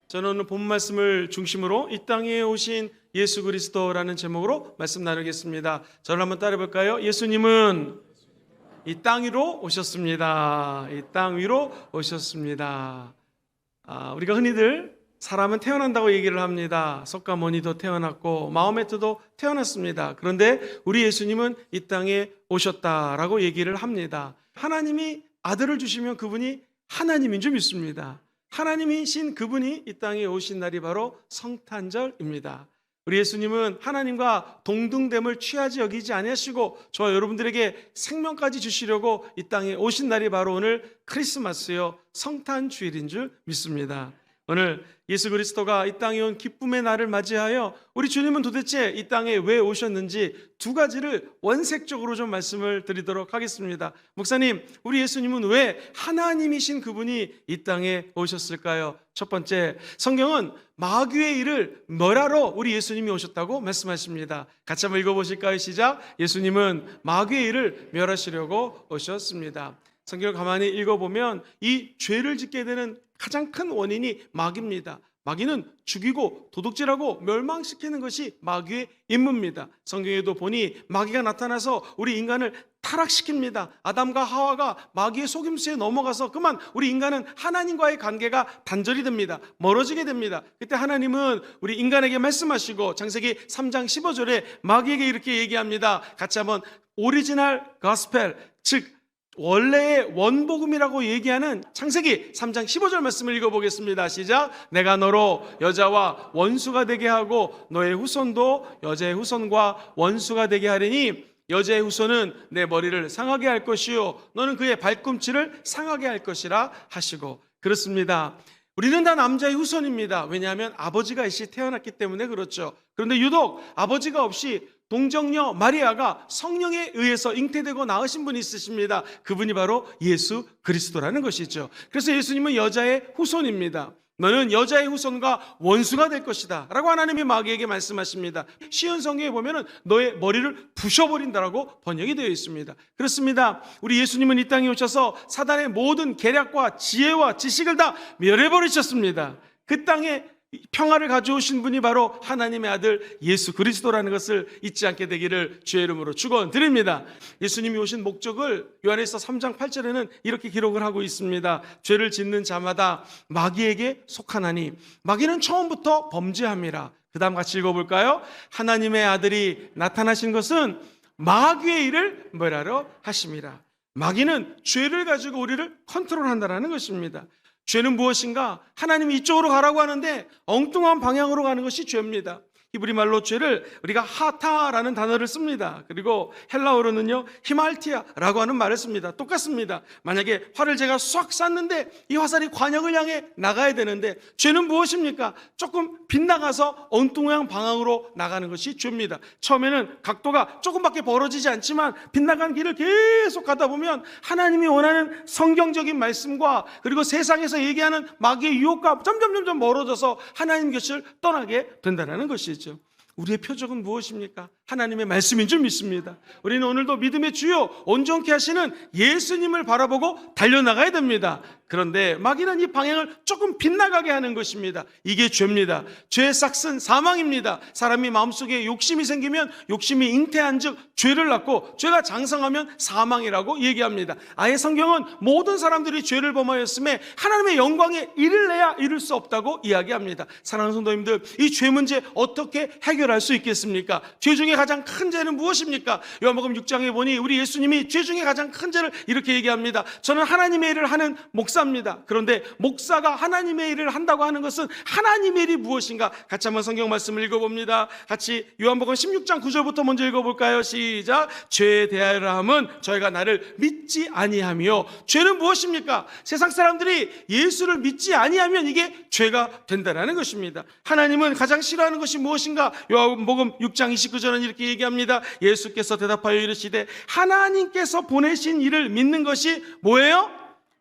저는 오늘 본 말씀을 중심으로 이 땅에 오신 예수 그리스도라는 제목으로 말씀 나누겠습니다. 저를 한번 따라 볼까요? 예수님은 이 땅 위로 오셨습니다. 이 땅 위로 오셨습니다. 우리가 흔히들 사람은 태어난다고 얘기를 합니다. 석가모니도 태어났고 마호메트도 태어났습니다. 그런데 우리 예수님은 이 땅에 오셨다라고 얘기를 합니다. 하나님이 아들을 주시면 그분이 하나님인 줄 믿습니다. 하나님이신 그분이 이 땅에 오신 날이 바로 성탄절입니다. 우리 예수님은 하나님과 동등됨을 취하지 여기지 아니하시고 저와 여러분들에게 생명까지 주시려고 이 땅에 오신 날이 바로 오늘 크리스마스요 성탄주일인 줄 믿습니다. 오늘 예수 그리스도가 이 땅에 온 기쁨의 날을 맞이하여 우리 주님은 도대체 이 땅에 왜 오셨는지 두 가지를 원색적으로 좀 말씀을 드리도록 하겠습니다. 목사님, 우리 예수님은 왜 하나님이신 그분이 이 땅에 오셨을까요? 첫 번째, 성경은 마귀의 일을 멸하러 우리 예수님이 오셨다고 말씀하십니다. 같이 한번 읽어보실까요? 시작. 예수님은 마귀의 일을 멸하시려고 오셨습니다. 성경을 가만히 읽어보면 이 죄를 짓게 되는 가장 큰 원인이 마귀입니다. 마귀는 죽이고 도둑질하고 멸망시키는 것이 마귀의 임무입니다. 성경에도 보니 마귀가 나타나서 우리 인간을 타락시킵니다. 아담과 하와가 마귀의 속임수에 넘어가서 그만 우리 인간은 하나님과의 관계가 단절이 됩니다. 멀어지게 됩니다. 그때 하나님은 우리 인간에게 말씀하시고 창세기 3장 15절에 마귀에게 이렇게 얘기합니다. 같이 한번 오리지널 가스펠, 즉 원래의 원복음이라고 얘기하는 창세기 3장 15절 말씀을 읽어보겠습니다. 시작. 내가 너로 여자와 원수가 되게 하고 너의 후손도 여자의 후손과 원수가 되게 하리니 여자의 후손은 내 머리를 상하게 할 것이요 너는 그의 발꿈치를 상하게 할 것이라 하시고. 그렇습니다. 우리는 다 남자의 후손입니다. 왜냐하면 아버지가 일시 태어났기 때문에 그렇죠. 그런데 유독 아버지가 없이 동정녀 마리아가 성령에 의해서 잉태되고 낳으신 분이 있으십니다. 그분이 바로 예수 그리스도라는 것이죠. 그래서 예수님은 여자의 후손입니다. 너는 여자의 후손과 원수가 될 것이다 라고 하나님이 마귀에게 말씀하십니다. 쉬운 성경에 보면 너의 머리를 부셔버린다라고 번역이 되어 있습니다. 그렇습니다. 우리 예수님은 이 땅에 오셔서 사단의 모든 계략과 지혜와 지식을 다 멸해버리셨습니다. 그 땅에 평화를 가져오신 분이 바로 하나님의 아들 예수 그리스도라는 것을 잊지 않게 되기를 주의 이름으로 축원드립니다. 예수님이 오신 목적을 요한일서 3장 8절에는 이렇게 기록을 하고 있습니다. 죄를 짓는 자마다 마귀에게 속하나니 마귀는 처음부터 범죄함이라. 그 다음 같이 읽어볼까요? 하나님의 아들이 나타나신 것은 마귀의 일을 멸하러 하심이라. 마귀는 죄를 가지고 우리를 컨트롤한다는 것입니다. 죄는 무엇인가? 하나님이 이쪽으로 가라고 하는데 엉뚱한 방향으로 가는 것이 죄입니다. 히브리 말로 죄를 우리가 하타라는 단어를 씁니다. 그리고 헬라어로는요 히말티아라고 하는 말을 씁니다. 똑같습니다. 만약에 활을 제가 쏙 쐈는데 이 화살이 관역을 향해 나가야 되는데 죄는 무엇입니까? 조금 빗나가서 엉뚱한 방향으로 나가는 것이 죄입니다. 처음에는 각도가 조금밖에 벌어지지 않지만 빗나간 길을 계속 가다 보면 하나님이 원하는 성경적인 말씀과 그리고 세상에서 얘기하는 마귀의 유혹과 점점 멀어져서 하나님 곁을 떠나게 된다는 것이죠. 우리의 표적은 무엇입니까? 하나님의 말씀인 줄 믿습니다. 우리는 오늘도 믿음의 주요 온전케 하시는 예수님을 바라보고 달려나가야 됩니다. 그런데 마귀는 이 방향을 조금 빗나가게 하는 것입니다. 이게 죄입니다. 죄의 싹은 사망입니다. 사람이 마음속에 욕심이 생기면 욕심이 잉태한 즉 죄를 낳고 죄가 장성하면 사망이라고 얘기합니다. 아예 성경은 모든 사람들이 죄를 범하였음에 하나님의 영광에 이를래야 이룰 수 없다고 이야기합니다. 사랑하는 성도님들, 이 죄 문제 어떻게 해결할 수 있겠습니까? 죄 중에 가장 큰 죄는 무엇입니까? 요한복음 6장에 보니 우리 예수님이 죄 중에 가장 큰 죄를 이렇게 얘기합니다. 저는 하나님의 일을 하는 목사입니다. 그런데 목사가 하나님의 일을 한다고 하는 것은 하나님의 일이 무엇인가? 같이 한번 성경 말씀을 읽어봅니다. 같이 요한복음 16장 9절부터 먼저 읽어볼까요? 시작. 죄에 대하여 함은 저희가 나를 믿지 아니하며. 죄는 무엇입니까? 세상 사람들이 예수를 믿지 아니하면 이게 죄가 된다는 것입니다. 하나님은 가장 싫어하는 것이 무엇인가? 요한복음 6장 29절은 이렇게 얘기합니다. 예수께서 대답하여 이르시되 하나님께서 보내신 일을 믿는 것이 뭐예요?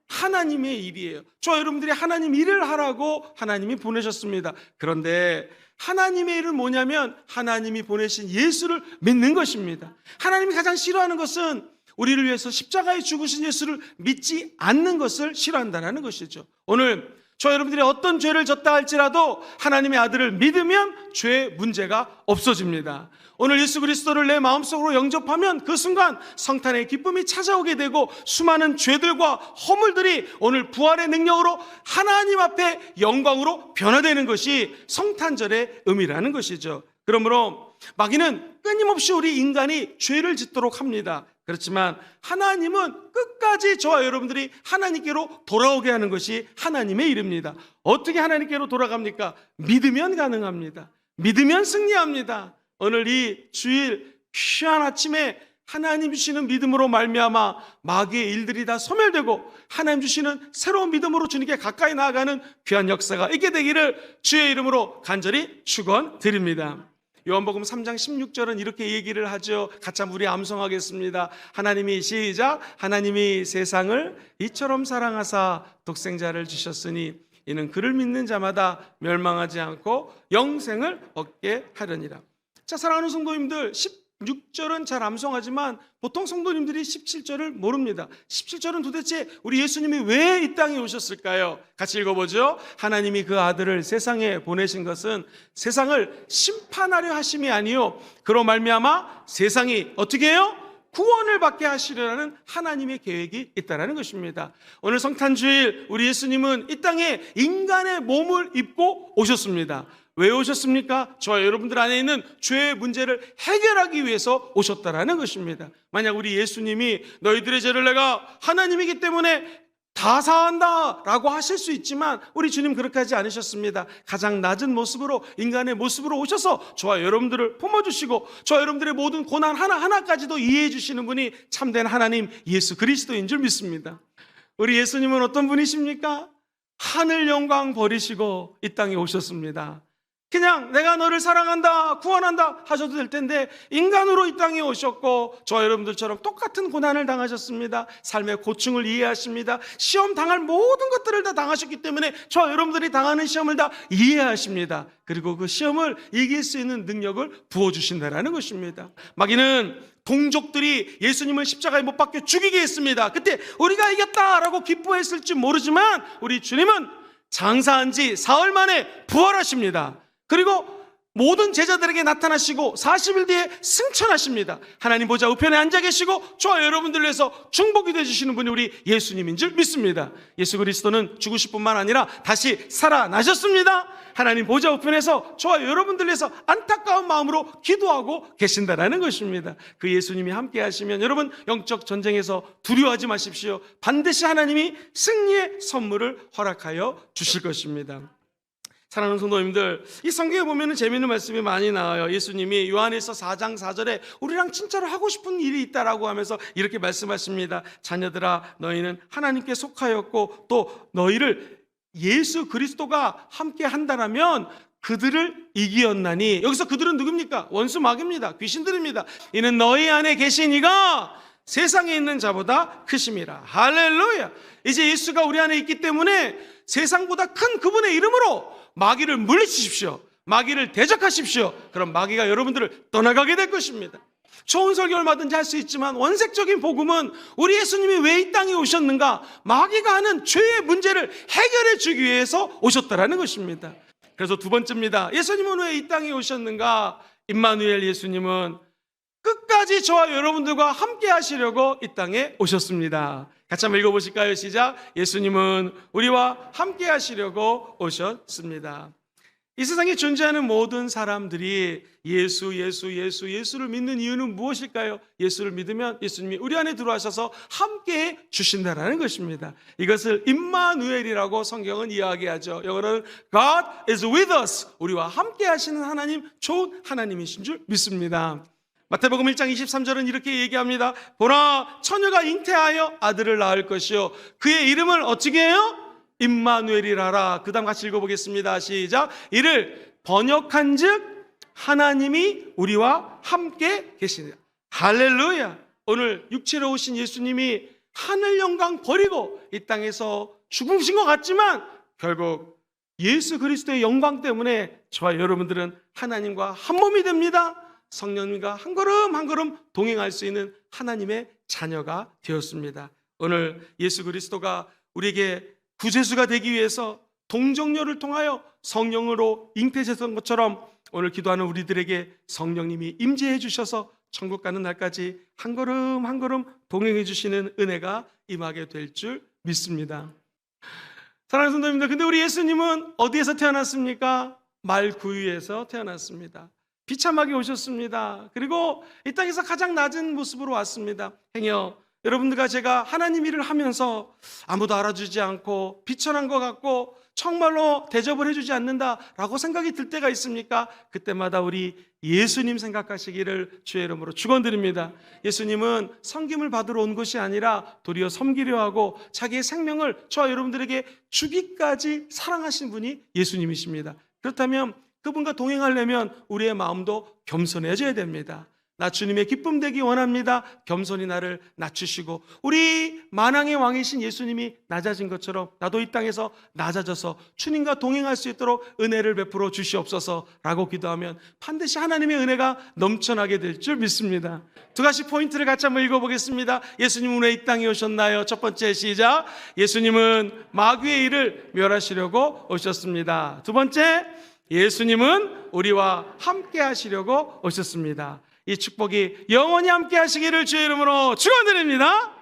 하나님의 일이에요. 저와 여러분들이 하나님 일을 하라고 하나님이 보내셨습니다. 그런데 하나님의 일은 뭐냐면 하나님이 보내신 예수를 믿는 것입니다. 하나님이 가장 싫어하는 것은 우리를 위해서 십자가에 죽으신 예수를 믿지 않는 것을 싫어한다는 것이죠. 오늘 저와 여러분들이 어떤 죄를 졌다 할지라도 하나님의 아들을 믿으면 죄의 문제가 없어집니다. 오늘 예수 그리스도를 내 마음속으로 영접하면 그 순간 성탄의 기쁨이 찾아오게 되고 수많은 죄들과 허물들이 오늘 부활의 능력으로 하나님 앞에 영광으로 변화되는 것이 성탄절의 의미라는 것이죠. 그러므로 마귀는 끊임없이 우리 인간이 죄를 짓도록 합니다. 그렇지만 하나님은 끝까지 저와 여러분들이 하나님께로 돌아오게 하는 것이 하나님의 일입니다. 어떻게 하나님께로 돌아갑니까? 믿으면 가능합니다. 믿으면 승리합니다. 오늘 이 주일 귀한 아침에 하나님 주시는 믿음으로 말미암아 마귀의 일들이 다 소멸되고 하나님 주시는 새로운 믿음으로 주님께 가까이 나아가는 귀한 역사가 있게 되기를 주의 이름으로 간절히 축원드립니다. 요한복음 3장 16절은 이렇게 얘기를 하죠. 같이 한번 우리 암송하겠습니다. 하나님이 시작. 하나님이 세상을 이처럼 사랑하사 독생자를 주셨으니 이는 그를 믿는 자마다 멸망하지 않고 영생을 얻게 하려니라. 자, 사랑하는 성도님들, 16절은 잘 암송하지만 보통 성도님들이 17절을 모릅니다. 17절은 도대체 우리 예수님이 왜 이 땅에 오셨을까요? 같이 읽어보죠. 하나님이 그 아들을 세상에 보내신 것은 세상을 심판하려 하심이 아니요 그로 말미암아 세상이 어떻게 해요? 구원을 받게 하시려는 하나님의 계획이 있다는 것입니다. 오늘 성탄주일 우리 예수님은 이 땅에 인간의 몸을 입고 오셨습니다. 왜 오셨습니까? 저와 여러분들 안에 있는 죄의 문제를 해결하기 위해서 오셨다라는 것입니다. 만약 우리 예수님이 너희들의 죄를 내가 하나님이기 때문에 다 사한다 라고 하실 수 있지만 우리 주님 그렇게 하지 않으셨습니다. 가장 낮은 모습으로 인간의 모습으로 오셔서 저와 여러분들을 품어주시고 저와 여러분들의 모든 고난 하나하나까지도 이해해 주시는 분이 참된 하나님 예수 그리스도인 줄 믿습니다. 우리 예수님은 어떤 분이십니까? 하늘 영광 버리시고 이 땅에 오셨습니다. 그냥 내가 너를 사랑한다 구원한다 하셔도 될 텐데 인간으로 이 땅에 오셨고 저와 여러분들처럼 똑같은 고난을 당하셨습니다. 삶의 고충을 이해하십니다. 시험 당할 모든 것들을 다 당하셨기 때문에 저와 여러분들이 당하는 시험을 다 이해하십니다. 그리고 그 시험을 이길 수 있는 능력을 부어주신다는 것입니다. 마귀는 동족들이 예수님을 십자가에 못 박혀 죽이게 했습니다. 그때 우리가 이겼다라고 기뻐했을지 모르지만 우리 주님은 장사한 지 사흘 만에 부활하십니다. 그리고 모든 제자들에게 나타나시고 40일 뒤에 승천하십니다. 하나님 보좌 우편에 앉아 계시고 저와 여러분들을 위해서 중복이 되어주시는 분이 우리 예수님인 줄 믿습니다. 예수 그리스도는 죽으실 뿐만 아니라 다시 살아나셨습니다. 하나님 보좌 우편에서 저와 여러분들을 위해서 안타까운 마음으로 기도하고 계신다는 것입니다. 그 예수님이 함께 하시면 여러분 영적 전쟁에서 두려워하지 마십시오. 반드시 하나님이 승리의 선물을 허락하여 주실 것입니다. 사랑하는 성도님들, 이 성경에 보면 재미있는 말씀이 많이 나와요. 예수님이 요한일서 4장 4절에 우리랑 진짜로 하고 싶은 일이 있다라고 하면서 이렇게 말씀하십니다. 자녀들아 너희는 하나님께 속하였고 또 너희를 예수 그리스도가 함께 한다라면 그들을 이기었나니. 여기서 그들은 누굽니까? 원수 마귀입니다. 귀신들입니다. 이는 너희 안에 계신 이가 세상에 있는 자보다 크심이라. 할렐루야. 이제 예수가 우리 안에 있기 때문에 세상보다 큰 그분의 이름으로 마귀를 물리치십시오. 마귀를 대적하십시오. 그럼 마귀가 여러분들을 떠나가게 될 것입니다. 좋은 설교 얼마든지 할 수 있지만 원색적인 복음은 우리 예수님이 왜 이 땅에 오셨는가? 마귀가 하는 죄의 문제를 해결해 주기 위해서 오셨다라는 것입니다. 그래서 두 번째입니다. 예수님은 왜 이 땅에 오셨는가? 임마누엘 예수님은 끝까지 저와 여러분들과 함께 하시려고 이 땅에 오셨습니다. 같이 한번 읽어보실까요? 시작. 예수님은 우리와 함께 하시려고 오셨습니다. 이 세상에 존재하는 모든 사람들이 예수를 믿는 이유는 무엇일까요? 예수를 믿으면 예수님이 우리 안에 들어와셔서 함께 주신다는 것입니다. 이것을 임마누엘이라고 성경은 이야기하죠. 영어로는 God is with us. 우리와 함께 하시는 하나님, 좋은 하나님이신 줄 믿습니다. 마태복음 1장 23절은 이렇게 얘기합니다. 보라, 처녀가 잉태하여 아들을 낳을 것이요 그의 이름을 어떻게 해요? 임마누엘이라라. 그 다음 같이 읽어보겠습니다. 시작. 이를 번역한즉 하나님이 우리와 함께 계시느라. 할렐루야. 오늘 육체로 오신 예수님이 하늘 영광 버리고 이 땅에서 죽으신 것 같지만 결국 예수 그리스도의 영광 때문에 저와 여러분들은 하나님과 한 몸이 됩니다. 성령님과 한 걸음 한 걸음 동행할 수 있는 하나님의 자녀가 되었습니다. 오늘 예수 그리스도가 우리에게 구세주가 되기 위해서 동정녀를 통하여 성령으로 잉태되던 것처럼 오늘 기도하는 우리들에게 성령님이 임재해 주셔서 천국 가는 날까지 한 걸음 한 걸음 동행해 주시는 은혜가 임하게 될 줄 믿습니다. 사랑하는 성도님들, 근데 우리 예수님은 어디에서 태어났습니까? 말구유에서 태어났습니다. 비참하게 오셨습니다. 그리고 이 땅에서 가장 낮은 모습으로 왔습니다. 행여 여러분들과 제가 하나님 일을 하면서 아무도 알아주지 않고 비천한 것 같고 정말로 대접을 해주지 않는다라고 생각이 들 때가 있습니까? 그때마다 우리 예수님 생각하시기를 주의 이름으로 축원드립니다. 예수님은 섬김을 받으러 온 것이 아니라 도리어 섬기려 하고 자기의 생명을 저와 여러분들에게 주기까지 사랑하신 분이 예수님이십니다. 그렇다면 그분과 동행하려면 우리의 마음도 겸손해져야 됩니다. 나 주님의 기쁨 되기 원합니다. 겸손히 나를 낮추시고 우리 만왕의 왕이신 예수님이 낮아진 것처럼 나도 이 땅에서 낮아져서 주님과 동행할 수 있도록 은혜를 베풀어 주시옵소서라고 기도하면 반드시 하나님의 은혜가 넘쳐나게 될 줄 믿습니다. 두 가지 포인트를 같이 한번 읽어보겠습니다. 예수님은 왜 이 땅에 오셨나요? 첫 번째 시작. 예수님은 마귀의 일을 멸하시려고 오셨습니다. 두 번째, 예수님은 우리와 함께 하시려고 오셨습니다. 이 축복이 영원히 함께 하시기를 주의 이름으로 축원드립니다.